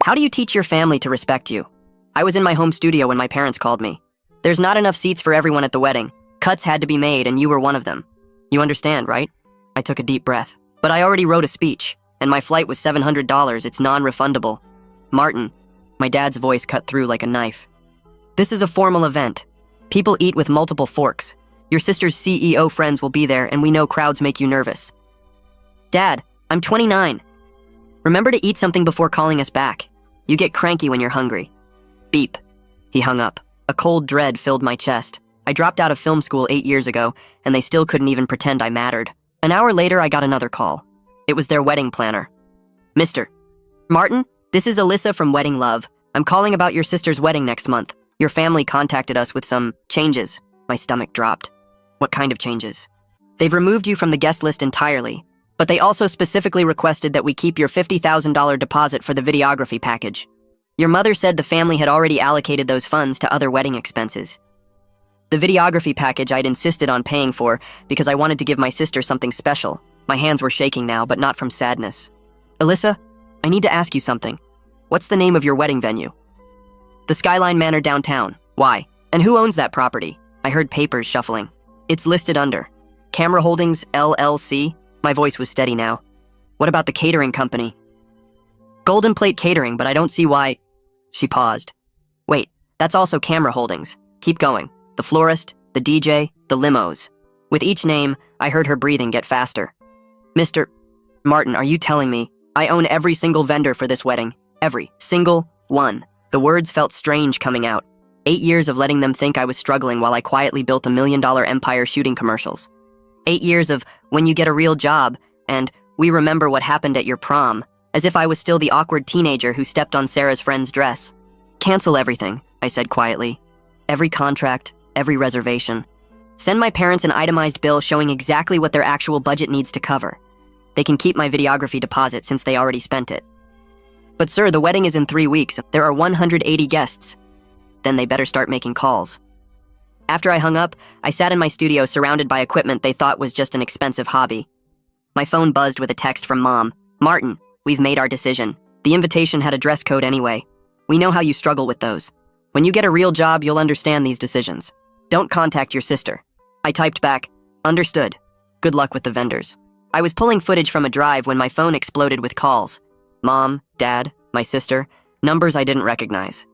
How do you teach your family to respect you? I was in my home studio when my parents called me. There's not enough seats for everyone at the wedding. Cuts had to be made, and you were one of them. You understand, right? I took a deep breath. But I already wrote a speech, and my flight was $700. It's non-refundable. Martin, my dad's voice cut through like a knife. This is a formal event. People eat with multiple forks. Your sister's CEO friends will be there, and we know crowds make you nervous. Dad, I'm 29. Remember to eat something before calling us back. You get cranky when you're hungry. Beep. He hung up. A cold dread filled my chest. I dropped out of film school 8 years ago, and they still couldn't even pretend I mattered. An hour later, I got another call. It was their wedding planner. Mr. Martin, this is Alyssa from Wedding Love. I'm calling about your sister's wedding next month. Your family contacted us with some changes. My stomach dropped. What kind of changes? They've removed you from the guest list entirely, but they also specifically requested that we keep your $50,000 deposit for the videography package. Your mother said the family had already allocated those funds to other wedding expenses. The videography package I'd insisted on paying for because I wanted to give my sister something special. My hands were shaking now, but not from sadness. Alyssa, I need to ask you something. What's the name of your wedding venue? The Skyline Manor downtown. Why? And who owns that property? I heard papers shuffling. It's listed under Camera Holdings, LLC. My voice was steady now. What about the catering company? Golden Plate Catering, but I don't see why... She paused. Wait, that's also Camera Holdings. Keep going. The florist, the DJ, the limos. With each name, I heard her breathing get faster. Mr. Martin, are you telling me I own every single vendor for this wedding? Every single one. The words felt strange coming out. 8 years of letting them think I was struggling while I quietly built $1 million empire shooting commercials. 8 years of when you get a real job, and we remember what happened at your prom, as if I was still the awkward teenager who stepped on Sarah's friend's dress. Cancel everything, I said quietly. Every contract, every reservation. Send my parents an itemized bill showing exactly what their actual budget needs to cover. They can keep my videography deposit since they already spent it. But sir, the wedding is in 3 weeks. There are 180 guests. Then they better start making calls. After I hung up, I sat in my studio surrounded by equipment they thought was just an expensive hobby. My phone buzzed with a text from Mom. Martin, we've made our decision. The invitation had a dress code anyway. We know how you struggle with those. When you get a real job, you'll understand these decisions. Don't contact your sister. I typed back, understood. Good luck with the vendors. I was pulling footage from a drive when my phone exploded with calls. Mom, Dad, my sister, numbers I didn't recognize.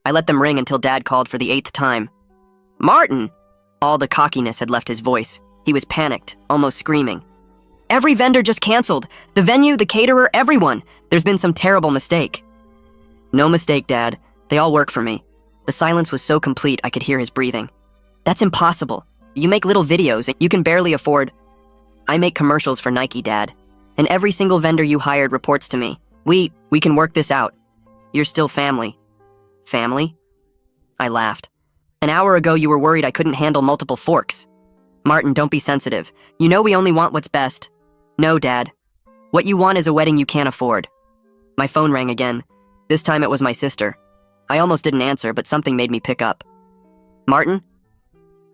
I let them ring until Dad called for the 8th time. Martin! All the cockiness had left his voice. He was panicked, almost screaming. Every vendor just canceled. The venue, the caterer, everyone. There's been some terrible mistake. No mistake, Dad. They all work for me. The silence was so complete I could hear his breathing. That's impossible. You make little videos and you can barely afford... I make commercials for Nike, Dad. And every single vendor you hired reports to me. We can work this out. You're still family. Family? I laughed. An hour ago you were worried I couldn't handle multiple forks. Martin, don't be sensitive. You know we only want what's best. No, Dad. What you want is a wedding you can't afford. My phone rang again. This time it was my sister. I almost didn't answer, but something made me pick up. Martin?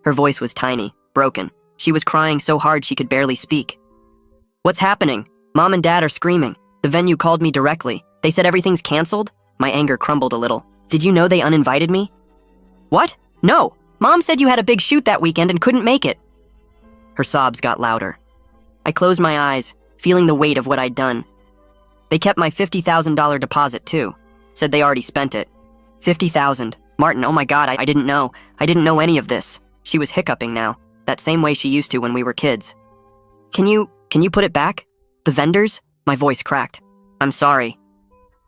Her voice was tiny, broken. She was crying so hard she could barely speak. What's happening? Mom and Dad are screaming. The venue called me directly. They said everything's canceled? My anger crumbled a little. Did you know they uninvited me? What? No. Mom said you had a big shoot that weekend and couldn't make it. Her sobs got louder. I closed my eyes, feeling the weight of what I'd done. They kept my $50,000 deposit too. Said they already spent it. $50,000. Martin, oh my God, I didn't know. I didn't know any of this. She was hiccuping now, that same way she used to when we were kids. Can you put it back? The vendors? My voice cracked. I'm sorry.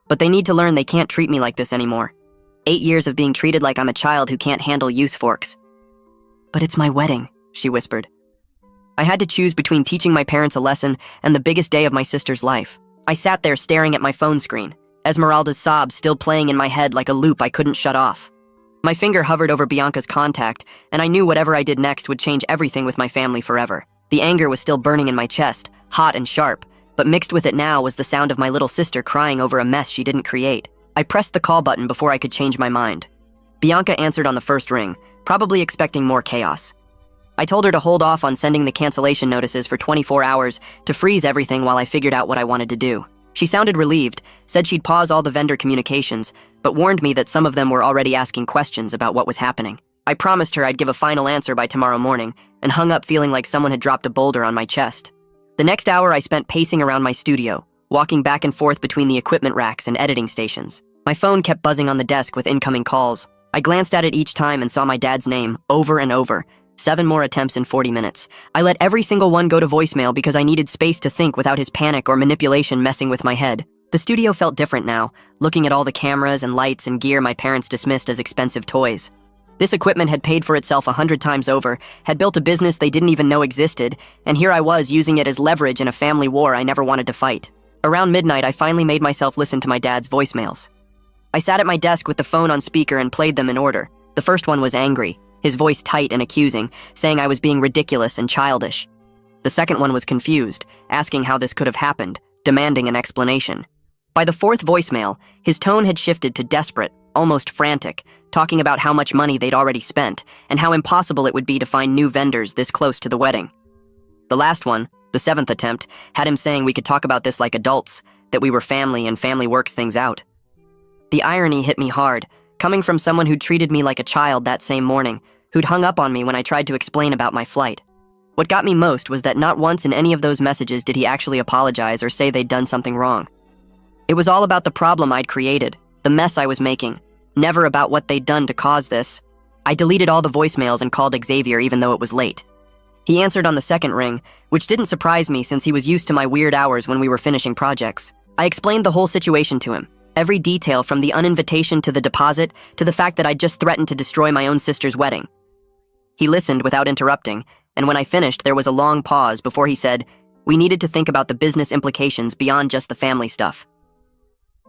But they need to learn they can't treat me like this anymore. 8 years of being treated like I'm a child who can't handle use forks. But it's my wedding, she whispered. I had to choose between teaching my parents a lesson and the biggest day of my sister's life. I sat there staring at my phone screen, Esmeralda's sobs still playing in my head like a loop I couldn't shut off. My finger hovered over Bianca's contact, and I knew whatever I did next would change everything with my family forever. The anger was still burning in my chest, hot and sharp, but mixed with it now was the sound of my little sister crying over a mess she didn't create. I pressed the call button before I could change my mind. Bianca answered on the first ring, probably expecting more chaos. I told her to hold off on sending the cancellation notices for 24 hours to freeze everything while I figured out what I wanted to do. She sounded relieved, said she'd pause all the vendor communications, but warned me that some of them were already asking questions about what was happening. I promised her I'd give a final answer by tomorrow morning, and hung up feeling like someone had dropped a boulder on my chest. The next hour I spent pacing around my studio, walking back and forth between the equipment racks and editing stations. My phone kept buzzing on the desk with incoming calls. I glanced at it each time and saw my dad's name, over and over. 7 more attempts in 40 minutes. I let every single one go to voicemail because I needed space to think without his panic or manipulation messing with my head. The studio felt different now, looking at all the cameras and lights and gear my parents dismissed as expensive toys. This equipment had paid for itself 100 times over, had built a business they didn't even know existed, and here I was using it as leverage in a family war I never wanted to fight. Around midnight, I finally made myself listen to my dad's voicemails. I sat at my desk with the phone on speaker and played them in order. The first one was angry, his voice tight and accusing, saying I was being ridiculous and childish. The second one was confused, asking how this could have happened, demanding an explanation. By the fourth voicemail, his tone had shifted to desperate, almost frantic, talking about how much money they'd already spent and how impossible it would be to find new vendors this close to the wedding. The last one, the 7th attempt, had him saying we could talk about this like adults, that we were family and family works things out. The irony hit me hard, coming from someone who'd treated me like a child that same morning, who'd hung up on me when I tried to explain about my flight. What got me most was that not once in any of those messages did he actually apologize or say they'd done something wrong. It was all about the problem I'd created, the mess I was making, never about what they'd done to cause this. I deleted all the voicemails and called Xavier even though it was late. He answered on the second ring, which didn't surprise me since he was used to my weird hours when we were finishing projects. I explained the whole situation to him, every detail from the uninvitation to the deposit to the fact that I'd just threatened to destroy my own sister's wedding. He listened without interrupting, and when I finished, there was a long pause before he said, we needed to think about the business implications beyond just the family stuff.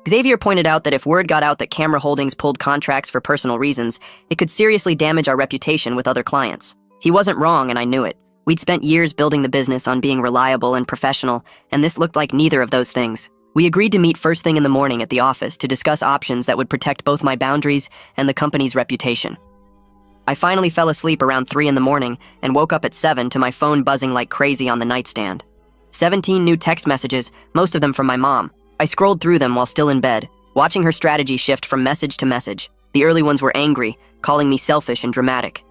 Xavier pointed out that if word got out that Camera Holdings pulled contracts for personal reasons, it could seriously damage our reputation with other clients. He wasn't wrong, and I knew it. We'd spent years building the business on being reliable and professional, and this looked like neither of those things. We agreed to meet first thing in the morning at the office to discuss options that would protect both my boundaries and the company's reputation. I finally fell asleep around 3 in the morning and woke up at 7 to my phone buzzing like crazy on the nightstand. 17 new text messages, most of them from my mom. I scrolled through them while still in bed, watching her strategy shift from message to message. The early ones were angry, calling me selfish and dramatic.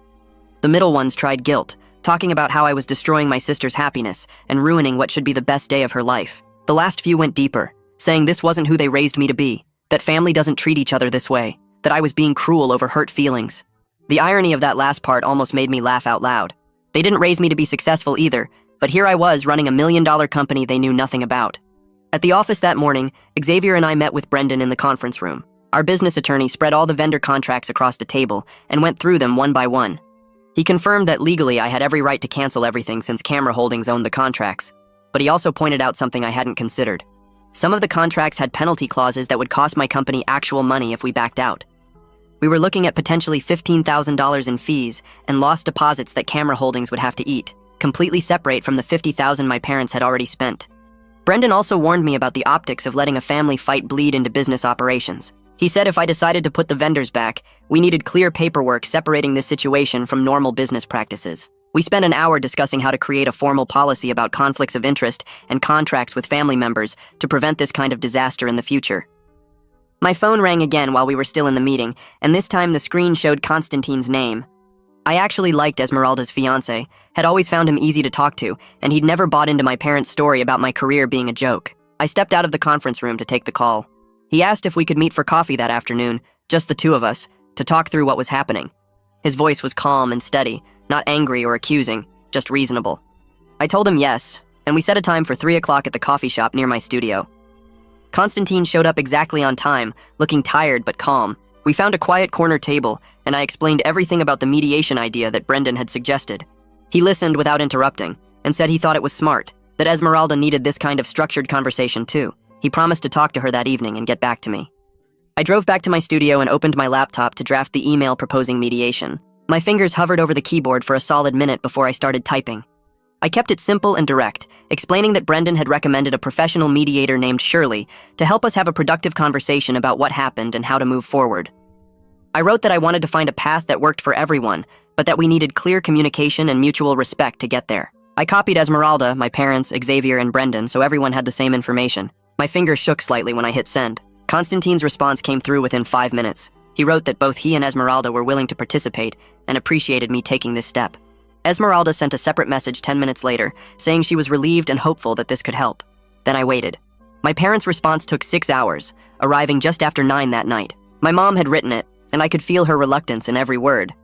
The middle ones tried guilt, talking about how I was destroying my sister's happiness and ruining what should be the best day of her life. The last few went deeper, saying this wasn't who they raised me to be, that family doesn't treat each other this way, that I was being cruel over hurt feelings. The irony of that last part almost made me laugh out loud. They didn't raise me to be successful either, but here I was running a $1 million company they knew nothing about. At the office that morning, Xavier and I met with Brendan in the conference room. Our business attorney spread all the vendor contracts across the table and went through them one by one. He confirmed that legally I had every right to cancel everything since Camera Holdings owned the contracts, but he also pointed out something I hadn't considered. Some of the contracts had penalty clauses that would cost my company actual money if we backed out. We were looking at potentially $15,000 in fees and lost deposits that Camera Holdings would have to eat, completely separate from the $50,000 my parents had already spent. Brendan also warned me about the optics of letting a family fight bleed into business operations. He said if I decided to put the vendors back, we needed clear paperwork separating this situation from normal business practices. We spent an hour discussing how to create a formal policy about conflicts of interest and contracts with family members to prevent this kind of disaster in the future. My phone rang again while we were still in the meeting, and this time the screen showed Constantine's name. I actually liked Esmeralda's fiancé, had always found him easy to talk to, and he'd never bought into my parents' story about my career being a joke. I stepped out of the conference room to take the call. He asked if we could meet for coffee that afternoon, just the two of us, to talk through what was happening. His voice was calm and steady, not angry or accusing, just reasonable. I told him yes, and we set a time for 3 o'clock at the coffee shop near my studio. Constantine showed up exactly on time, looking tired but calm. We found a quiet corner table, and I explained everything about the mediation idea that Brendan had suggested. He listened without interrupting, and said he thought it was smart, that Esmeralda needed this kind of structured conversation too. He promised to talk to her that evening and get back to me. I drove back to my studio and opened my laptop to draft the email proposing mediation. My fingers hovered over the keyboard for a solid minute before I started typing. I kept it simple and direct, explaining that Brendan had recommended a professional mediator named Shirley to help us have a productive conversation about what happened and how to move forward. I wrote that I wanted to find a path that worked for everyone, but that we needed clear communication and mutual respect to get there. I copied Esmeralda, my parents, Xavier, and Brendan so everyone had the same information. My finger shook slightly when I hit send. Constantine's response came through within 5 minutes. He wrote that both he and Esmeralda were willing to participate and appreciated me taking this step. Esmeralda sent a separate message 10 minutes later, saying she was relieved and hopeful that this could help. Then I waited. My parents' response took 6 hours, arriving just after 9 that night. My mom had written it, and I could feel her reluctance in every word.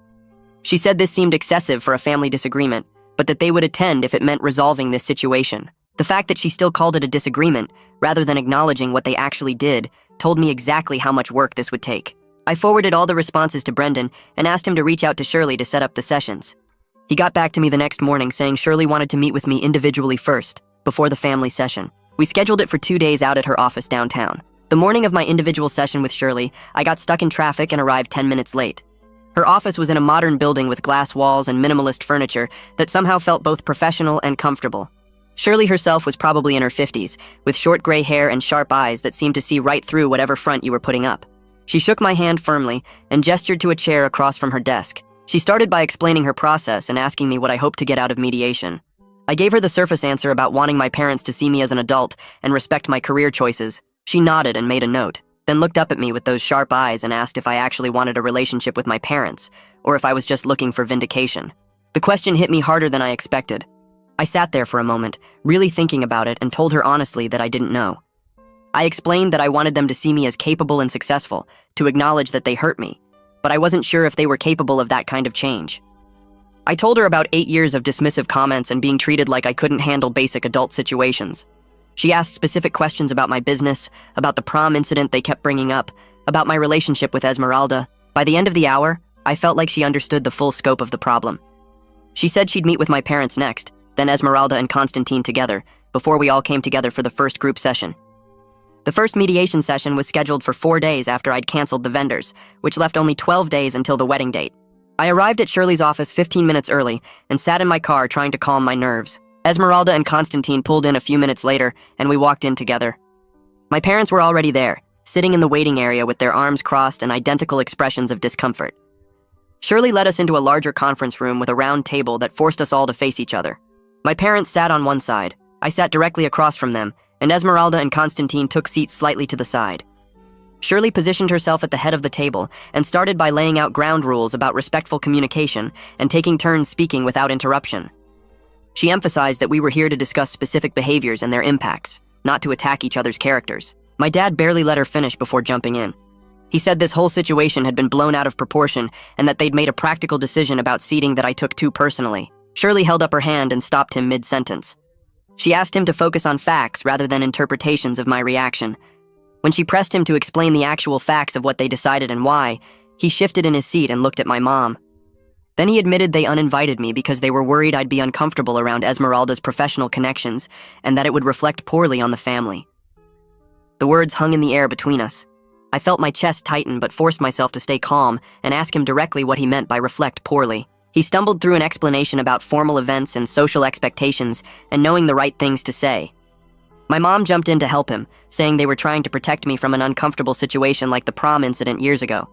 She said this seemed excessive for a family disagreement, but that they would attend if it meant resolving this situation. The fact that she still called it a disagreement, rather than acknowledging what they actually did, told me exactly how much work this would take. I forwarded all the responses to Brendan and asked him to reach out to Shirley to set up the sessions. He got back to me the next morning saying Shirley wanted to meet with me individually first, before the family session. We scheduled it for 2 days out at her office downtown. The morning of my individual session with Shirley, I got stuck in traffic and arrived 10 minutes late. Her office was in a modern building with glass walls and minimalist furniture that somehow felt both professional and comfortable. Shirley herself was probably in her 50s, with short gray hair and sharp eyes that seemed to see right through whatever front you were putting up. She shook my hand firmly and gestured to a chair across from her desk. She started by explaining her process and asking me what I hoped to get out of mediation. I gave her the surface answer about wanting my parents to see me as an adult and respect my career choices. She nodded and made a note, then looked up at me with those sharp eyes and asked if I actually wanted a relationship with my parents, or if I was just looking for vindication. The question hit me harder than I expected. I sat there for a moment, really thinking about it, and told her honestly that I didn't know. I explained that I wanted them to see me as capable and successful, to acknowledge that they hurt me, but I wasn't sure if they were capable of that kind of change. I told her about 8 years of dismissive comments and being treated like I couldn't handle basic adult situations. She asked specific questions about my business, about the prom incident they kept bringing up, about my relationship with Esmeralda. By the end of the hour, I felt like she understood the full scope of the problem. She said she'd meet with my parents next, then Esmeralda and Constantine together, before we all came together for the first group session. The first mediation session was scheduled for 4 days after I'd canceled the vendors, which left only 12 days until the wedding date. I arrived at Shirley's office 15 minutes early and sat in my car trying to calm my nerves. Esmeralda and Constantine pulled in a few minutes later, and we walked in together. My parents were already there, sitting in the waiting area with their arms crossed and identical expressions of discomfort. Shirley led us into a larger conference room with a round table that forced us all to face each other. My parents sat on one side. I sat directly across from them, and Esmeralda and Constantine took seats slightly to the side. Shirley positioned herself at the head of the table and started by laying out ground rules about respectful communication and taking turns speaking without interruption. She emphasized that we were here to discuss specific behaviors and their impacts, not to attack each other's characters. My dad barely let her finish before jumping in. He said this whole situation had been blown out of proportion and that they'd made a practical decision about seating that I took too personally. Shirley held up her hand and stopped him mid-sentence. She asked him to focus on facts rather than interpretations of my reaction. When she pressed him to explain the actual facts of what they decided and why, he shifted in his seat and looked at my mom. Then he admitted they uninvited me because they were worried I'd be uncomfortable around Esmeralda's professional connections and that it would reflect poorly on the family. The words hung in the air between us. I felt my chest tighten but forced myself to stay calm and ask him directly what he meant by reflect poorly. He stumbled through an explanation about formal events and social expectations and knowing the right things to say. My mom jumped in to help him, saying they were trying to protect me from an uncomfortable situation like the prom incident years ago.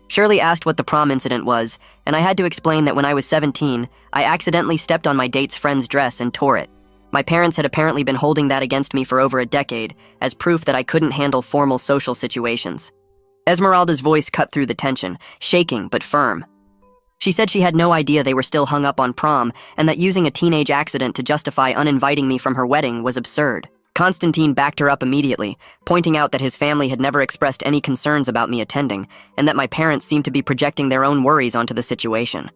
Shirley asked what the prom incident was, and I had to explain that when I was 17, I accidentally stepped on my date's friend's dress and tore it. My parents had apparently been holding that against me for over a decade, as proof that I couldn't handle formal social situations. Esmeralda's voice cut through the tension, shaking but firm. She said she had no idea they were still hung up on prom, and that using a teenage accident to justify uninviting me from her wedding was absurd. Constantine backed her up immediately, pointing out that his family had never expressed any concerns about me attending, and that my parents seemed to be projecting their own worries onto the situation.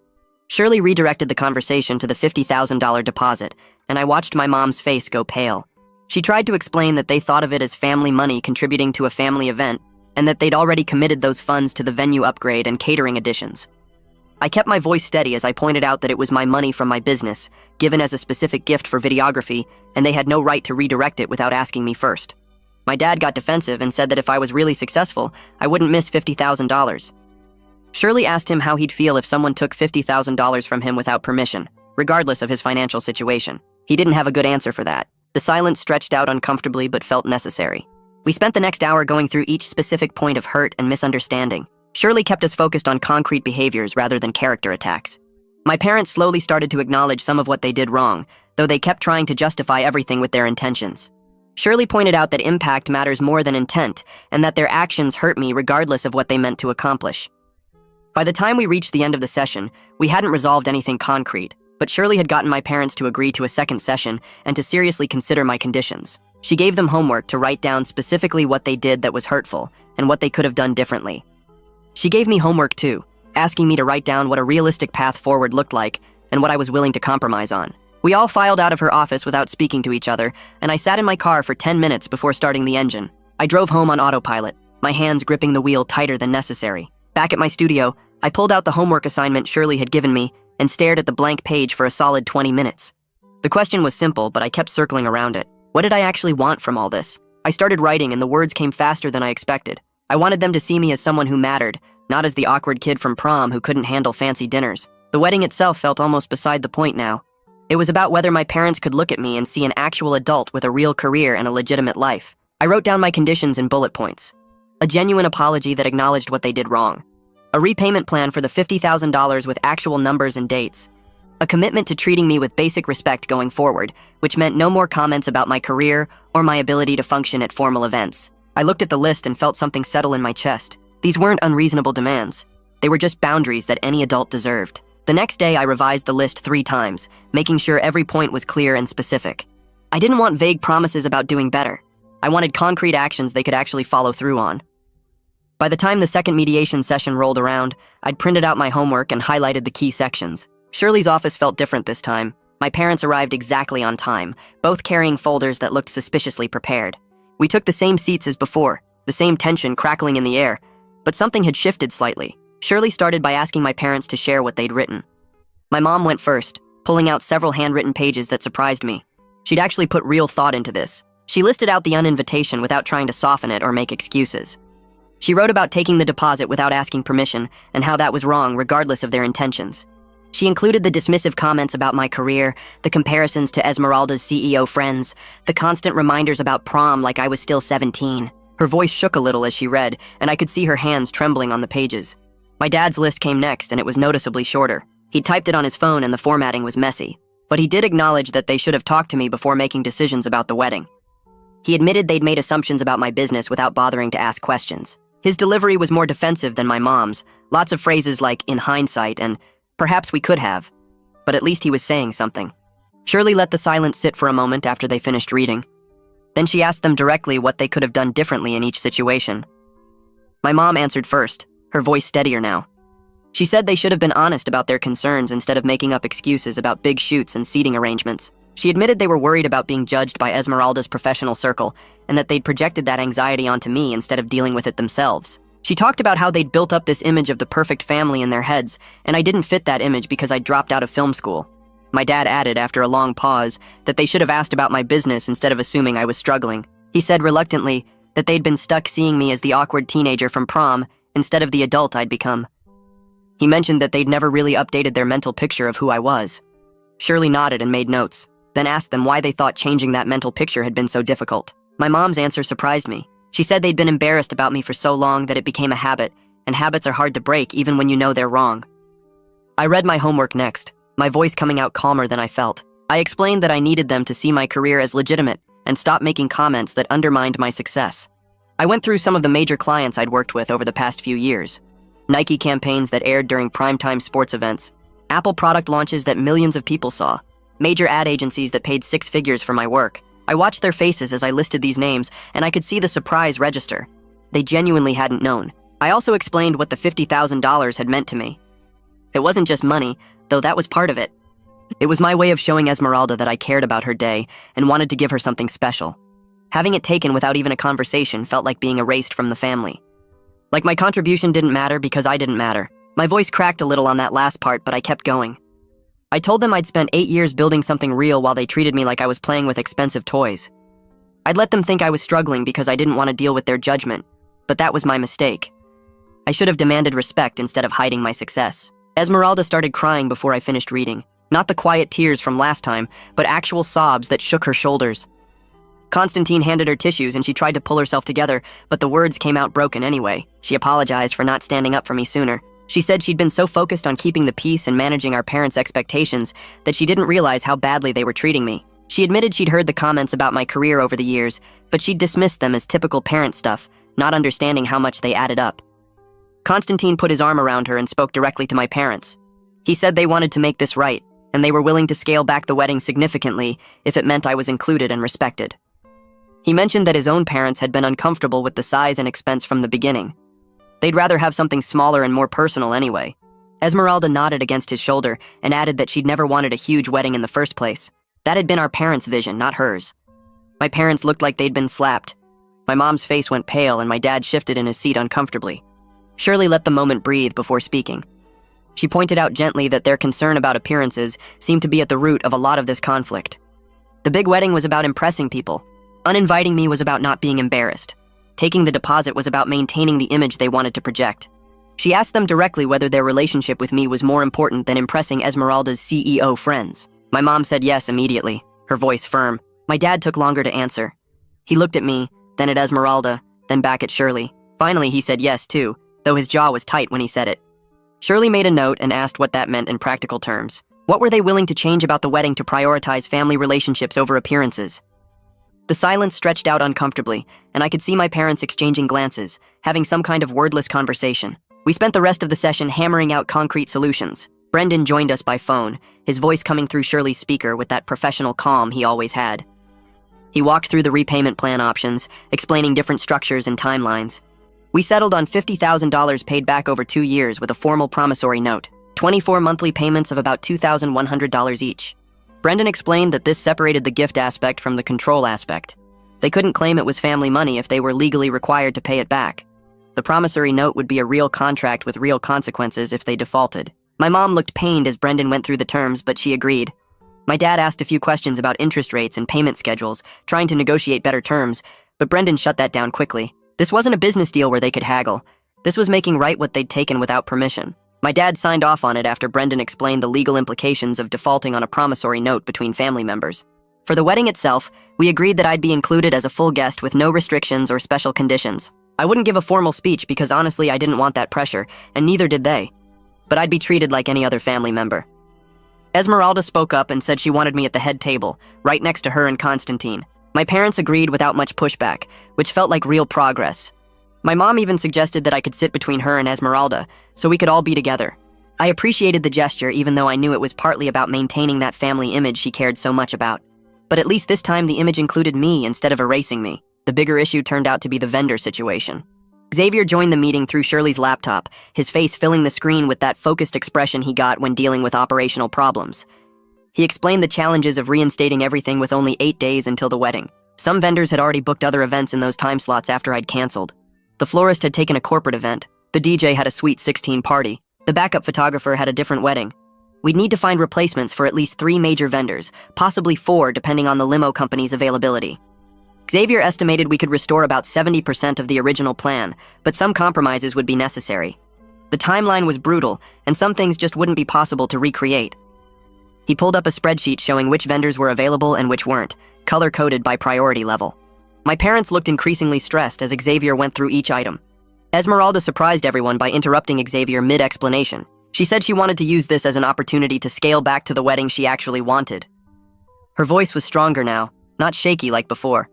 Shirley redirected the conversation to the $50,000 deposit, and I watched my mom's face go pale. She tried to explain that they thought of it as family money contributing to a family event, and that they'd already committed those funds to the venue upgrade and catering additions. I kept my voice steady as I pointed out that it was my money from my business, given as a specific gift for videography, and they had no right to redirect it without asking me first. My dad got defensive and said that if I was really successful, I wouldn't miss $50,000. Shirley asked him how he'd feel if someone took $50,000 from him without permission, regardless of his financial situation. He didn't have a good answer for that. The silence stretched out uncomfortably but felt necessary. We spent the next hour going through each specific point of hurt and misunderstanding. Shirley kept us focused on concrete behaviors rather than character attacks. My parents slowly started to acknowledge some of what they did wrong, though they kept trying to justify everything with their intentions. Shirley pointed out that impact matters more than intent, and that their actions hurt me regardless of what they meant to accomplish. By the time we reached the end of the session, we hadn't resolved anything concrete, but Shirley had gotten my parents to agree to a second session and to seriously consider my conditions. She gave them homework to write down specifically what they did that was hurtful and what they could have done differently. She gave me homework too, asking me to write down what a realistic path forward looked like and what I was willing to compromise on. We all filed out of her office without speaking to each other, and I sat in my car for 10 minutes before starting the engine. I drove home on autopilot, my hands gripping the wheel tighter than necessary. Back at my studio, I pulled out the homework assignment Shirley had given me and stared at the blank page for a solid 20 minutes. The question was simple, but I kept circling around it. What did I actually want from all this? I started writing, and the words came faster than I expected. I wanted them to see me as someone who mattered, not as the awkward kid from prom who couldn't handle fancy dinners. The wedding itself felt almost beside the point now. It was about whether my parents could look at me and see an actual adult with a real career and a legitimate life. I wrote down my conditions in bullet points. A genuine apology that acknowledged what they did wrong. A repayment plan for the $50,000 with actual numbers and dates. A commitment to treating me with basic respect going forward, which meant no more comments about my career or my ability to function at formal events. I looked at the list and felt something settle in my chest. These weren't unreasonable demands. They were just boundaries that any adult deserved. The next day, I revised the list 3 times, making sure every point was clear and specific. I didn't want vague promises about doing better. I wanted concrete actions they could actually follow through on. By the time the second mediation session rolled around, I'd printed out my homework and highlighted the key sections. Shirley's office felt different this time. My parents arrived exactly on time, both carrying folders that looked suspiciously prepared. We took the same seats as before, the same tension crackling in the air, but something had shifted slightly. Shirley started by asking my parents to share what they'd written. My mom went first, pulling out several handwritten pages that surprised me. She'd actually put real thought into this. She listed out the uninvitation without trying to soften it or make excuses. She wrote about taking the deposit without asking permission and how that was wrong regardless of their intentions. She included the dismissive comments about my career, the comparisons to Esmeralda's CEO friends, the constant reminders about prom like I was still 17. Her voice shook a little as she read, and I could see her hands trembling on the pages. My dad's list came next, and it was noticeably shorter. He typed it on his phone and the formatting was messy, but he did acknowledge that they should have talked to me before making decisions about the wedding. He admitted they'd made assumptions about my business without bothering to ask questions. His delivery was more defensive than my mom's, lots of phrases like "in hindsight" and "perhaps we could have," but at least he was saying something. Shirley let the silence sit for a moment after they finished reading. Then she asked them directly what they could have done differently in each situation. My mom answered first, her voice steadier now. She said they should have been honest about their concerns instead of making up excuses about big shoots and seating arrangements. She admitted they were worried about being judged by Esmeralda's professional circle and that they'd projected that anxiety onto me instead of dealing with it themselves. She talked about how they'd built up this image of the perfect family in their heads, and I didn't fit that image because I dropped out of film school. My dad added, after a long pause, that they should have asked about my business instead of assuming I was struggling. He said reluctantly that they'd been stuck seeing me as the awkward teenager from prom instead of the adult I'd become. He mentioned that they'd never really updated their mental picture of who I was. Shirley nodded and made notes, then asked them why they thought changing that mental picture had been so difficult. My mom's answer surprised me. She said they'd been embarrassed about me for so long that it became a habit, and habits are hard to break even when you know they're wrong. I read my homework next, my voice coming out calmer than I felt. I explained that I needed them to see my career as legitimate and stop making comments that undermined my success. I went through some of the major clients I'd worked with over the past few years. Nike campaigns that aired during primetime sports events, Apple product launches that millions of people saw, major ad agencies that paid 6 figures for my work. I watched their faces as I listed these names, and I could see the surprise register. They genuinely hadn't known. I also explained what the $50,000 had meant to me. It wasn't just money, though that was part of it. It was my way of showing Esmeralda that I cared about her day and wanted to give her something special. Having it taken without even a conversation felt like being erased from the family. Like my contribution didn't matter because I didn't matter. My voice cracked a little on that last part, but I kept going. I told them I'd spent 8 years building something real while they treated me like I was playing with expensive toys. I'd let them think I was struggling because I didn't want to deal with their judgment, but that was my mistake. I should have demanded respect instead of hiding my success. Esmeralda started crying before I finished reading. Not the quiet tears from last time, but actual sobs that shook her shoulders. Constantine handed her tissues and she tried to pull herself together, but the words came out broken anyway. She apologized for not standing up for me sooner. She said she'd been so focused on keeping the peace and managing our parents' expectations that she didn't realize how badly they were treating me. She admitted she'd heard the comments about my career over the years, but she'd dismissed them as typical parent stuff, not understanding how much they added up. Constantine put his arm around her and spoke directly to my parents. He said they wanted to make this right, and they were willing to scale back the wedding significantly if it meant I was included and respected. He mentioned that his own parents had been uncomfortable with the size and expense from the beginning. They'd rather have something smaller and more personal anyway. Esmeralda nodded against his shoulder and added that she'd never wanted a huge wedding in the first place. That had been our parents' vision, not hers. My parents looked like they'd been slapped. My mom's face went pale and my dad shifted in his seat uncomfortably. Shirley let the moment breathe before speaking. She pointed out gently that their concern about appearances seemed to be at the root of a lot of this conflict. The big wedding was about impressing people. Uninviting me was about not being embarrassed. Taking the deposit was about maintaining the image they wanted to project. She asked them directly whether their relationship with me was more important than impressing Esmeralda's CEO friends. My mom said yes immediately, her voice firm. My dad took longer to answer. He looked at me, then at Esmeralda, then back at Shirley. Finally, he said yes too, though his jaw was tight when he said it. Shirley made a note and asked what that meant in practical terms. What were they willing to change about the wedding to prioritize family relationships over appearances? The silence stretched out uncomfortably, and I could see my parents exchanging glances, having some kind of wordless conversation. We spent the rest of the session hammering out concrete solutions. Brendan joined us by phone, his voice coming through Shirley's speaker with that professional calm he always had. He walked through the repayment plan options, explaining different structures and timelines. We settled on $50,000 paid back over 2 years with a formal promissory note, 24 monthly payments of about $2,100 each. Brendan explained that this separated the gift aspect from the control aspect. They couldn't claim it was family money if they were legally required to pay it back. The promissory note would be a real contract with real consequences if they defaulted. My mom looked pained as Brendan went through the terms, but she agreed. My dad asked a few questions about interest rates and payment schedules, trying to negotiate better terms, but Brendan shut that down quickly. This wasn't a business deal where they could haggle. This was making right what they'd taken without permission. My dad signed off on it after Brendan explained the legal implications of defaulting on a promissory note between family members. For the wedding itself, we agreed that I'd be included as a full guest with no restrictions or special conditions. I wouldn't give a formal speech because honestly I didn't want that pressure, and neither did they. But I'd be treated like any other family member. Esmeralda spoke up and said she wanted me at the head table, right next to her and Constantine. My parents agreed without much pushback, which felt like real progress. My mom even suggested that I could sit between her and Esmeralda, so we could all be together. I appreciated the gesture even though I knew it was partly about maintaining that family image she cared so much about. But at least this time the image included me instead of erasing me. The bigger issue turned out to be the vendor situation. Xavier joined the meeting through Shirley's laptop, his face filling the screen with that focused expression he got when dealing with operational problems. He explained the challenges of reinstating everything with only 8 days until the wedding. Some vendors had already booked other events in those time slots after I'd canceled. The florist had taken a corporate event. The DJ had a Sweet 16 party. The backup photographer had a different wedding. We'd need to find replacements for at least 3 major vendors, possibly 4 depending on the limo company's availability. Xavier estimated we could restore about 70% of the original plan, but some compromises would be necessary. The timeline was brutal, and some things just wouldn't be possible to recreate. He pulled up a spreadsheet showing which vendors were available and which weren't, color-coded by priority level. My parents looked increasingly stressed as Xavier went through each item. Esmeralda surprised everyone by interrupting Xavier mid-explanation. She said she wanted to use this as an opportunity to scale back to the wedding she actually wanted. Her voice was stronger now, not shaky like before.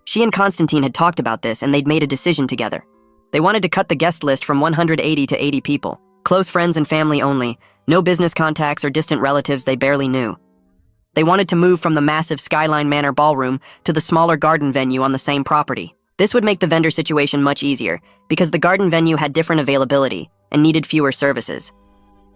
She and Constantine had talked about this and they'd made a decision together. They wanted to cut the guest list from 180 to 80 people, close friends and family only, no business contacts or distant relatives they barely knew. They wanted to move from the massive Skyline Manor ballroom to the smaller garden venue on the same property. This would make the vendor situation much easier, because the garden venue had different availability and needed fewer services.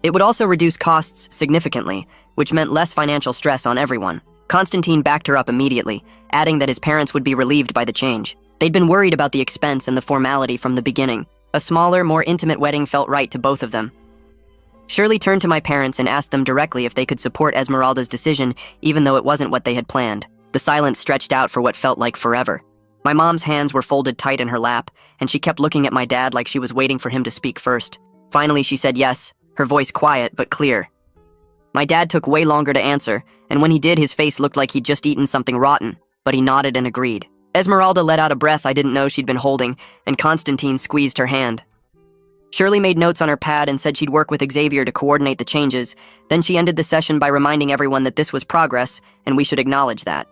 It would also reduce costs significantly, which meant less financial stress on everyone. Constantine backed her up immediately, adding that his parents would be relieved by the change. They'd been worried about the expense and the formality from the beginning. A smaller, more intimate wedding felt right to both of them. Shirley turned to my parents and asked them directly if they could support Esmeralda's decision, even though it wasn't what they had planned. The silence stretched out for what felt like forever. My mom's hands were folded tight in her lap, and she kept looking at my dad like she was waiting for him to speak first. Finally, she said yes, her voice quiet but clear. My dad took way longer to answer, and when he did, his face looked like he'd just eaten something rotten, but he nodded and agreed. Esmeralda let out a breath I didn't know she'd been holding, and Constantine squeezed her hand. Shirley made notes on her pad and said she'd work with Xavier to coordinate the changes. Then she ended the session by reminding everyone that this was progress, and we should acknowledge that.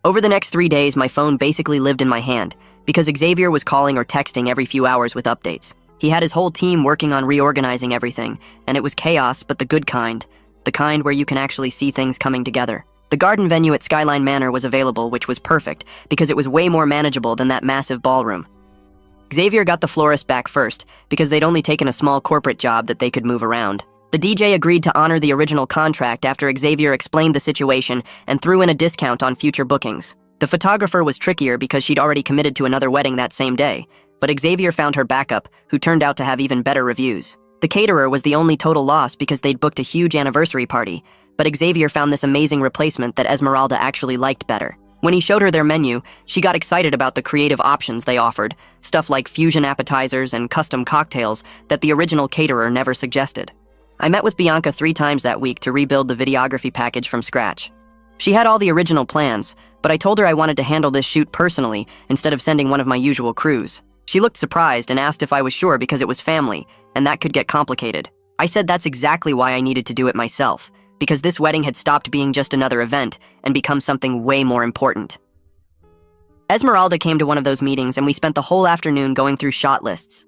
Over the next 3 days, my phone basically lived in my hand, because Xavier was calling or texting every few hours with updates. He had his whole team working on reorganizing everything, and it was chaos, but the good kind. The kind where you can actually see things coming together. The garden venue at Skyline Manor was available, which was perfect, because it was way more manageable than that massive ballroom. Xavier got the florist back first, because they'd only taken a small corporate job that they could move around. The DJ agreed to honor the original contract after Xavier explained the situation and threw in a discount on future bookings. The photographer was trickier because she'd already committed to another wedding that same day, but Xavier found her backup, who turned out to have even better reviews. The caterer was the only total loss because they'd booked a huge anniversary party, but Xavier found this amazing replacement that Esmeralda actually liked better. When he showed her their menu, she got excited about the creative options they offered, stuff like fusion appetizers and custom cocktails that the original caterer never suggested. I met with Bianca 3 times that week to rebuild the videography package from scratch. She had all the original plans, but I told her I wanted to handle this shoot personally instead of sending one of my usual crews. She looked surprised and asked if I was sure because it was family, and that could get complicated. I said that's exactly why I needed to do it myself, because this wedding had stopped being just another event and become something way more important. Esmeralda came to one of those meetings and we spent the whole afternoon going through shot lists.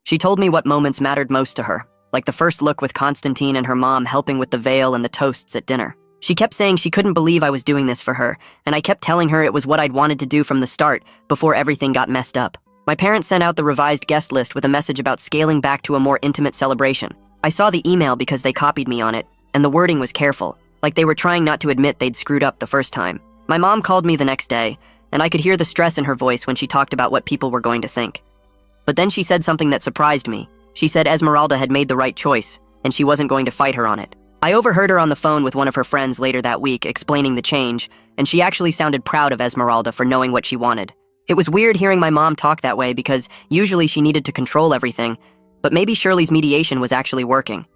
She told me what moments mattered most to her, like the first look with Constantine and her mom helping with the veil and the toasts at dinner. She kept saying she couldn't believe I was doing this for her, and I kept telling her it was what I'd wanted to do from the start before everything got messed up. My parents sent out the revised guest list with a message about scaling back to a more intimate celebration. I saw the email because they copied me on it, and the wording was careful, like they were trying not to admit they'd screwed up the first time. My mom called me the next day, and I could hear the stress in her voice when she talked about what people were going to think. But then she said something that surprised me. She said Esmeralda had made the right choice, and she wasn't going to fight her on it. I overheard her on the phone with one of her friends later that week explaining the change, and she actually sounded proud of Esmeralda for knowing what she wanted. It was weird hearing my mom talk that way because usually she needed to control everything, but maybe Shirley's mediation was actually working.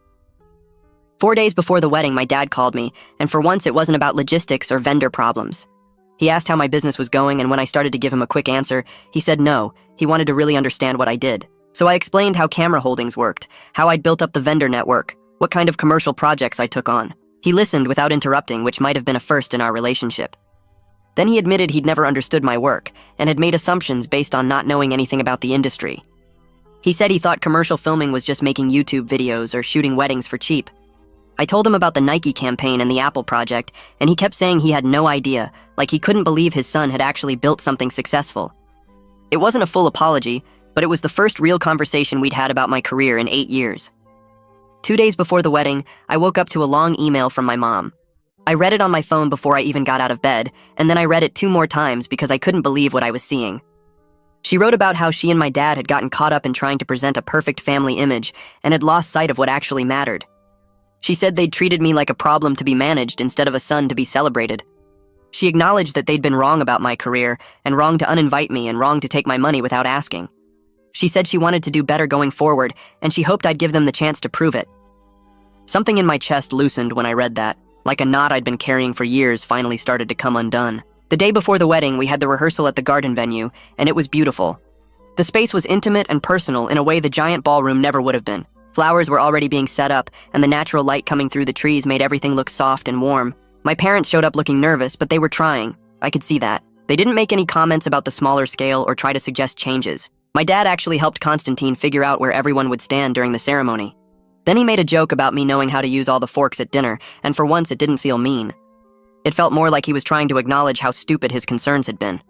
4 days before the wedding, my dad called me, and for once it wasn't about logistics or vendor problems. He asked how my business was going, and when I started to give him a quick answer, he said no, he wanted to really understand what I did. So I explained how camera holdings worked, how I'd built up the vendor network, what kind of commercial projects I took on. He listened without interrupting, which might have been a first in our relationship. Then he admitted he'd never understood my work, and had made assumptions based on not knowing anything about the industry. He said he thought commercial filming was just making YouTube videos or shooting weddings for cheap. I told him about the Nike campaign and the Apple project, and he kept saying he had no idea, like he couldn't believe his son had actually built something successful. It wasn't a full apology, but it was the first real conversation we'd had about my career in 8 years. 2 days before the wedding, I woke up to a long email from my mom. I read it on my phone before I even got out of bed, and then I read it 2 more times because I couldn't believe what I was seeing. She wrote about how she and my dad had gotten caught up in trying to present a perfect family image and had lost sight of what actually mattered. She said they'd treated me like a problem to be managed instead of a son to be celebrated. She acknowledged that they'd been wrong about my career, and wrong to uninvite me and wrong to take my money without asking. She said she wanted to do better going forward, and she hoped I'd give them the chance to prove it. Something in my chest loosened when I read that, like a knot I'd been carrying for years finally started to come undone. The day before the wedding, we had the rehearsal at the garden venue, and it was beautiful. The space was intimate and personal in a way the giant ballroom never would have been. Flowers were already being set up, and the natural light coming through the trees made everything look soft and warm. My parents showed up looking nervous, but they were trying. I could see that. They didn't make any comments about the smaller scale or try to suggest changes. My dad actually helped Constantine figure out where everyone would stand during the ceremony. Then he made a joke about me knowing how to use all the forks at dinner, and for once it didn't feel mean. It felt more like he was trying to acknowledge how stupid his concerns had been.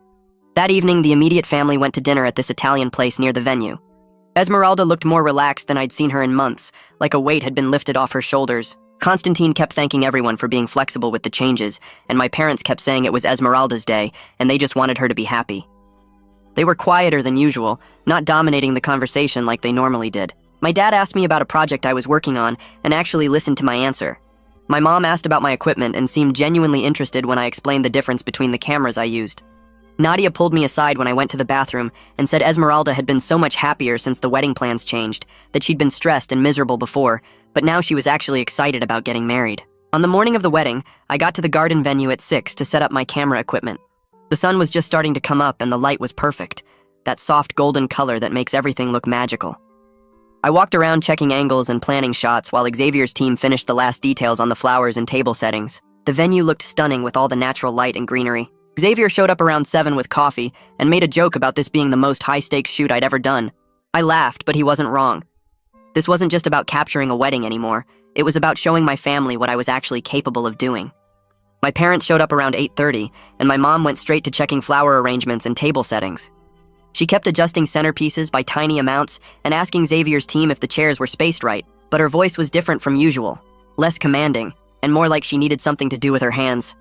That evening, the immediate family went to dinner at this Italian place near the venue. Esmeralda looked more relaxed than I'd seen her in months, like a weight had been lifted off her shoulders. Constantine kept thanking everyone for being flexible with the changes, and my parents kept saying it was Esmeralda's day, and they just wanted her to be happy. They were quieter than usual, not dominating the conversation like they normally did. My dad asked me about a project I was working on, and actually listened to my answer. My mom asked about my equipment and seemed genuinely interested when I explained the difference between the cameras I used. Nadia pulled me aside when I went to the bathroom and said Esmeralda had been so much happier since the wedding plans changed, that she'd been stressed and miserable before, but now she was actually excited about getting married. On the morning of the wedding, I got to the garden venue at 6 to set up my camera equipment. The sun was just starting to come up and the light was perfect, that soft golden color that makes everything look magical. I walked around checking angles and planning shots while Xavier's team finished the last details on the flowers and table settings. The venue looked stunning with all the natural light and greenery. Xavier showed up around 7 with coffee and made a joke about this being the most high-stakes shoot I'd ever done. I laughed, but he wasn't wrong. This wasn't just about capturing a wedding anymore. It was about showing my family what I was actually capable of doing. My parents showed up around 8:30, and my mom went straight to checking flower arrangements and table settings. She kept adjusting centerpieces by tiny amounts and asking Xavier's team if the chairs were spaced right, but her voice was different from usual, less commanding, and more like she needed something to do with her hands.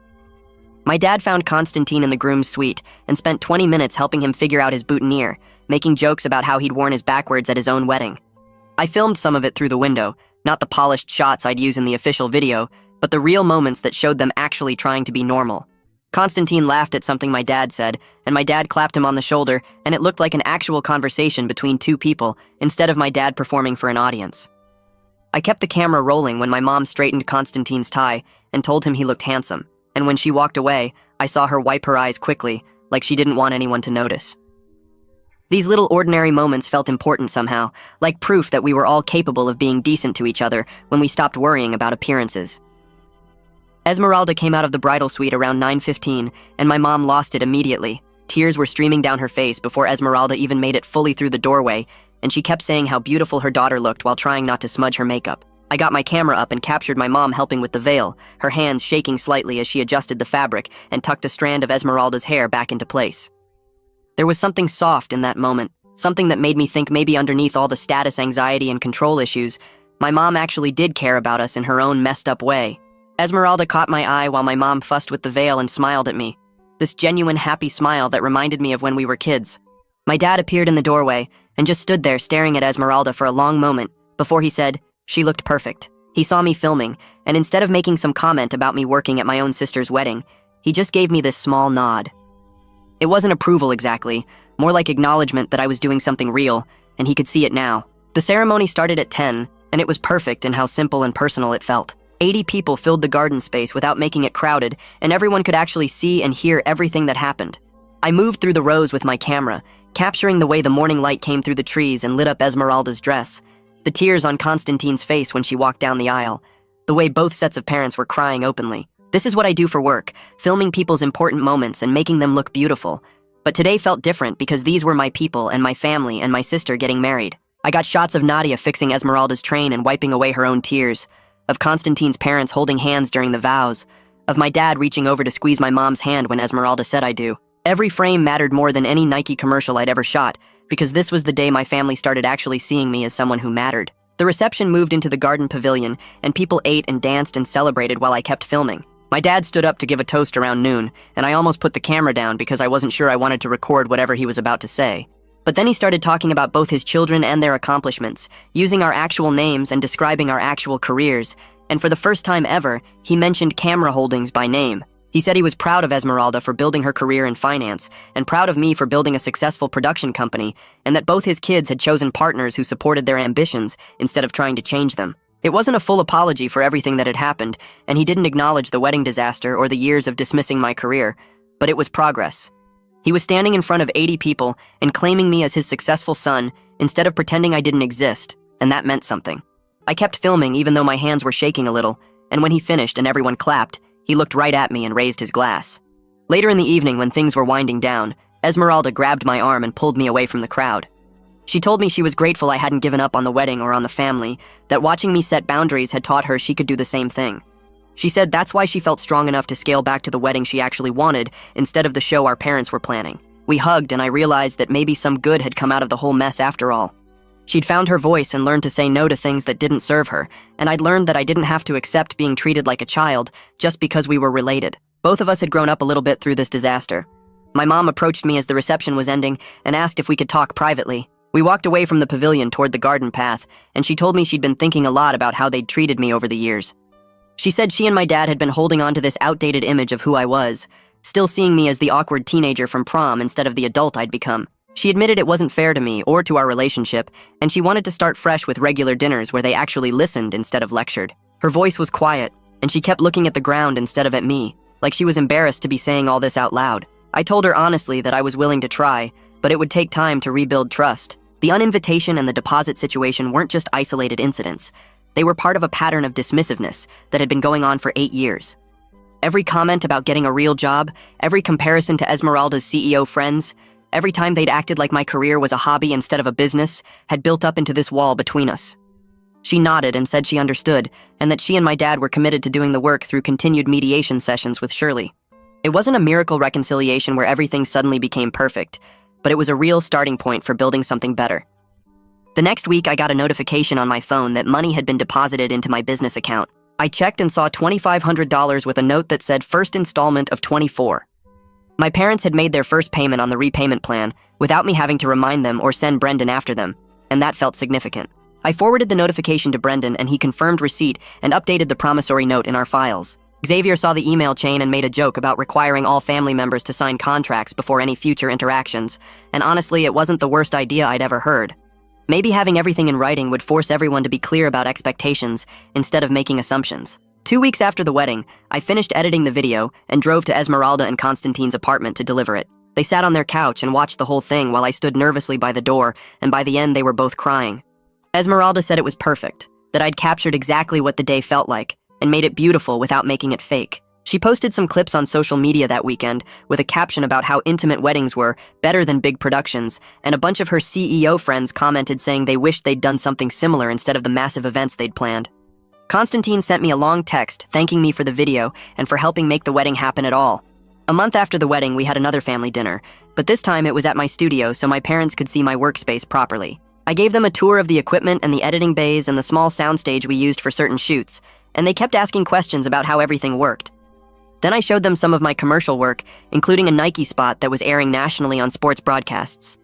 My dad found Constantine in the groom's suite and spent 20 minutes helping him figure out his boutonniere, making jokes about how he'd worn his backwards at his own wedding. I filmed some of it through the window, not the polished shots I'd use in the official video, but the real moments that showed them actually trying to be normal. Constantine laughed at something my dad said, and my dad clapped him on the shoulder, and it looked like an actual conversation between two people instead of my dad performing for an audience. I kept the camera rolling when my mom straightened Constantine's tie and told him he looked handsome, and when she walked away, I saw her wipe her eyes quickly, like she didn't want anyone to notice. These little ordinary moments felt important somehow, like proof that we were all capable of being decent to each other when we stopped worrying about appearances. Esmeralda came out of the bridal suite around 9:15, and my mom lost it immediately. Tears were streaming down her face before Esmeralda even made it fully through the doorway, and she kept saying how beautiful her daughter looked while trying not to smudge her makeup. I got my camera up and captured my mom helping with the veil, her hands shaking slightly as she adjusted the fabric and tucked a strand of Esmeralda's hair back into place. There was something soft in that moment, something that made me think maybe underneath all the status anxiety and control issues, my mom actually did care about us in her own messed up way. Esmeralda caught my eye while my mom fussed with the veil and smiled at me. This genuine, happy smile that reminded me of when we were kids. My dad appeared in the doorway and just stood there staring at Esmeralda for a long moment before he said, "She looked perfect." He saw me filming, and instead of making some comment about me working at my own sister's wedding, he just gave me this small nod. It wasn't approval exactly, more like acknowledgement that I was doing something real, and he could see it now. The ceremony started at 10, and it was perfect in how simple and personal it felt. 80 people filled the garden space without making it crowded, and everyone could actually see and hear everything that happened. I moved through the rows with my camera, capturing the way the morning light came through the trees and lit up Esmeralda's dress, the tears on Constantine's face when she walked down the aisle, the way both sets of parents were crying openly. This is what I do for work, filming people's important moments and making them look beautiful. But today felt different because these were my people and my family and my sister getting married. I got shots of Nadia fixing Esmeralda's train and wiping away her own tears, of Constantine's parents holding hands during the vows, of my dad reaching over to squeeze my mom's hand when Esmeralda said I do. Every frame mattered more than any Nike commercial I'd ever shot, because this was the day my family started actually seeing me as someone who mattered. The reception moved into the garden pavilion, and people ate and danced and celebrated while I kept filming. My dad stood up to give a toast around noon, and I almost put the camera down because I wasn't sure I wanted to record whatever he was about to say. But then he started talking about both his children and their accomplishments, using our actual names and describing our actual careers, and for the first time ever, he mentioned Camera Holdings by name. He said he was proud of Esmeralda for building her career in finance, and proud of me for building a successful production company, and that both his kids had chosen partners who supported their ambitions instead of trying to change them. It wasn't a full apology for everything that had happened, and he didn't acknowledge the wedding disaster or the years of dismissing my career, but it was progress. He was standing in front of 80 people and claiming me as his successful son instead of pretending I didn't exist, and that meant something. I kept filming even though my hands were shaking a little, and when he finished and everyone clapped, he looked right at me and raised his glass. Later in the evening when things were winding down, Esmeralda grabbed my arm and pulled me away from the crowd. She told me she was grateful I hadn't given up on the wedding or on the family, that watching me set boundaries had taught her she could do the same thing. She said that's why she felt strong enough to scale back to the wedding she actually wanted instead of the show our parents were planning. We hugged and I realized that maybe some good had come out of the whole mess after all. She'd found her voice and learned to say no to things that didn't serve her, and I'd learned that I didn't have to accept being treated like a child just because we were related. Both of us had grown up a little bit through this disaster. My mom approached me as the reception was ending and asked if we could talk privately. We walked away from the pavilion toward the garden path, and she told me she'd been thinking a lot about how they'd treated me over the years. She said she and my dad had been holding on to this outdated image of who I was, still seeing me as the awkward teenager from prom instead of the adult I'd become. She admitted it wasn't fair to me or to our relationship, and she wanted to start fresh with regular dinners where they actually listened instead of lectured. Her voice was quiet, and she kept looking at the ground instead of at me, like she was embarrassed to be saying all this out loud. I told her honestly that I was willing to try, but it would take time to rebuild trust. The uninvitation and the deposit situation weren't just isolated incidents. They were part of a pattern of dismissiveness that had been going on for 8 years. Every comment about getting a real job, every comparison to Esmeralda's CEO friends, every time they'd acted like my career was a hobby instead of a business, had built up into this wall between us. She nodded and said she understood, and that she and my dad were committed to doing the work through continued mediation sessions with Shirley. It wasn't a miracle reconciliation where everything suddenly became perfect, but it was a real starting point for building something better. The next week, I got a notification on my phone that money had been deposited into my business account. I checked and saw $2,500 with a note that said first installment of 24. My parents had made their first payment on the repayment plan without me having to remind them or send Brendan after them, and that felt significant. I forwarded the notification to Brendan and he confirmed receipt and updated the promissory note in our files. Xavier saw the email chain and made a joke about requiring all family members to sign contracts before any future interactions, and honestly, it wasn't the worst idea I'd ever heard. Maybe having everything in writing would force everyone to be clear about expectations instead of making assumptions. 2 weeks after the wedding, I finished editing the video and drove to Esmeralda and Constantine's apartment to deliver it. They sat on their couch and watched the whole thing while I stood nervously by the door, and by the end they were both crying. Esmeralda said it was perfect, that I'd captured exactly what the day felt like, and made it beautiful without making it fake. She posted some clips on social media that weekend with a caption about how intimate weddings were, better than big productions, and a bunch of her CEO friends commented saying they wished they'd done something similar instead of the massive events they'd planned. Constantine sent me a long text thanking me for the video and for helping make the wedding happen at all. A month after the wedding, we had another family dinner, but this time it was at my studio so my parents could see my workspace properly. I gave them a tour of the equipment and the editing bays and the small soundstage we used for certain shoots, and they kept asking questions about how everything worked. Then I showed them some of my commercial work, including a Nike spot that was airing nationally on sports broadcasts.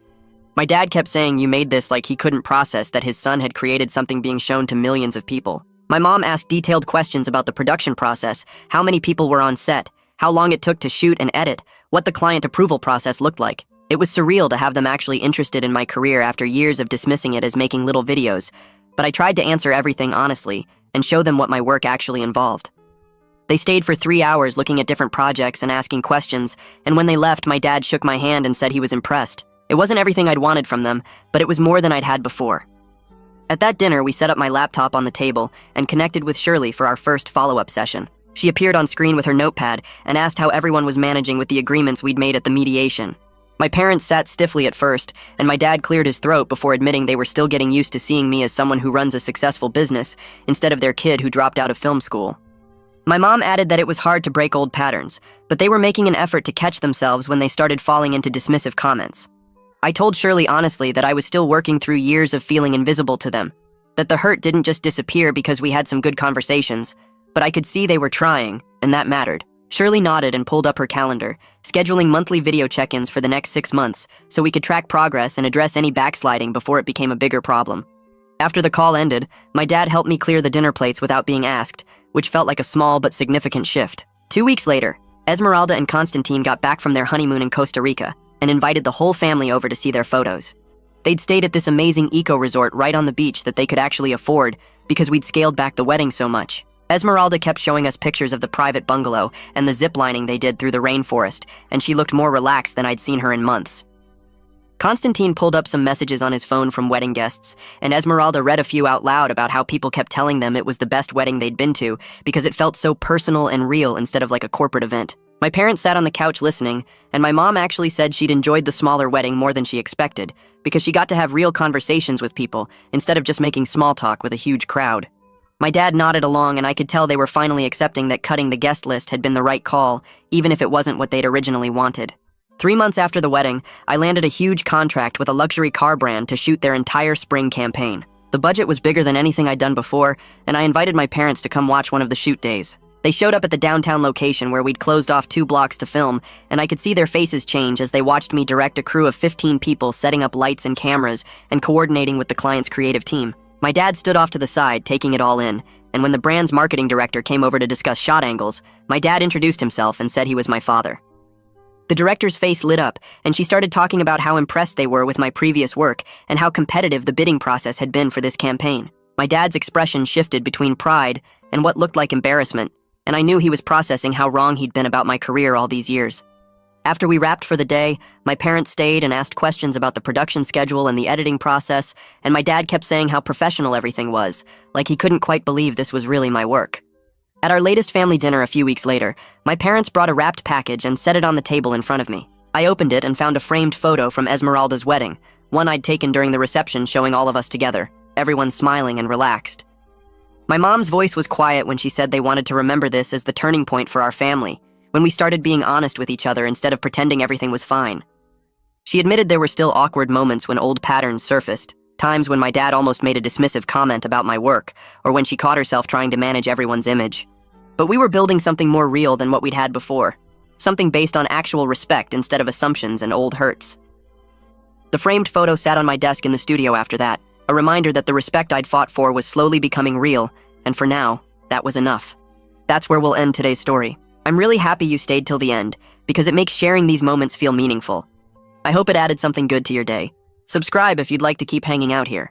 My dad kept saying you made this like he couldn't process that his son had created something being shown to millions of people. My mom asked detailed questions about the production process, how many people were on set, how long it took to shoot and edit, what the client approval process looked like. It was surreal to have them actually interested in my career after years of dismissing it as making little videos, but I tried to answer everything honestly and show them what my work actually involved. They stayed for 3 hours looking at different projects and asking questions, and when they left, my dad shook my hand and said he was impressed. It wasn't everything I'd wanted from them, but it was more than I'd had before. At that dinner, we set up my laptop on the table and connected with Shirley for our first follow-up session. She appeared on screen with her notepad and asked how everyone was managing with the agreements we'd made at the mediation. My parents sat stiffly at first, and my dad cleared his throat before admitting they were still getting used to seeing me as someone who runs a successful business instead of their kid who dropped out of film school. My mom added that it was hard to break old patterns, but they were making an effort to catch themselves when they started falling into dismissive comments. I told Shirley honestly that I was still working through years of feeling invisible to them, that the hurt didn't just disappear because we had some good conversations, but I could see they were trying, and that mattered. Shirley nodded and pulled up her calendar, scheduling monthly video check-ins for the next 6 months so we could track progress and address any backsliding before it became a bigger problem. After the call ended, my dad helped me clear the dinner plates without being asked, which felt like a small but significant shift. 2 weeks later, Esmeralda and Constantine got back from their honeymoon in Costa Rica and invited the whole family over to see their photos. They'd stayed at this amazing eco-resort right on the beach that they could actually afford because we'd scaled back the wedding so much. Esmeralda kept showing us pictures of the private bungalow and the zip-lining they did through the rainforest, and she looked more relaxed than I'd seen her in months. Constantine pulled up some messages on his phone from wedding guests, and Esmeralda read a few out loud about how people kept telling them it was the best wedding they'd been to because it felt so personal and real instead of like a corporate event. My parents sat on the couch listening, and my mom actually said she'd enjoyed the smaller wedding more than she expected because she got to have real conversations with people instead of just making small talk with a huge crowd. My dad nodded along, and I could tell they were finally accepting that cutting the guest list had been the right call, even if it wasn't what they'd originally wanted. 3 months after the wedding, I landed a huge contract with a luxury car brand to shoot their entire spring campaign. The budget was bigger than anything I'd done before, and I invited my parents to come watch one of the shoot days. They showed up at the downtown location where we'd closed off 2 blocks to film, and I could see their faces change as they watched me direct a crew of 15 people setting up lights and cameras and coordinating with the client's creative team. My dad stood off to the side, taking it all in, and when the brand's marketing director came over to discuss shot angles, my dad introduced himself and said he was my father. The director's face lit up, and she started talking about how impressed they were with my previous work and how competitive the bidding process had been for this campaign. My dad's expression shifted between pride and what looked like embarrassment, and I knew he was processing how wrong he'd been about my career all these years. After we wrapped for the day, my parents stayed and asked questions about the production schedule and the editing process, and my dad kept saying how professional everything was, like he couldn't quite believe this was really my work. At our latest family dinner a few weeks later, my parents brought a wrapped package and set it on the table in front of me. I opened it and found a framed photo from Esmeralda's wedding, one I'd taken during the reception showing all of us together, everyone smiling and relaxed. My mom's voice was quiet when she said they wanted to remember this as the turning point for our family, when we started being honest with each other instead of pretending everything was fine. She admitted there were still awkward moments when old patterns surfaced, times when my dad almost made a dismissive comment about my work, or when she caught herself trying to manage everyone's image. But we were building something more real than what we'd had before, something based on actual respect instead of assumptions and old hurts. The framed photo sat on my desk in the studio after that, a reminder that the respect I'd fought for was slowly becoming real, and for now, that was enough. That's where we'll end today's story. I'm really happy you stayed till the end, because it makes sharing these moments feel meaningful. I hope it added something good to your day. Subscribe if you'd like to keep hanging out here.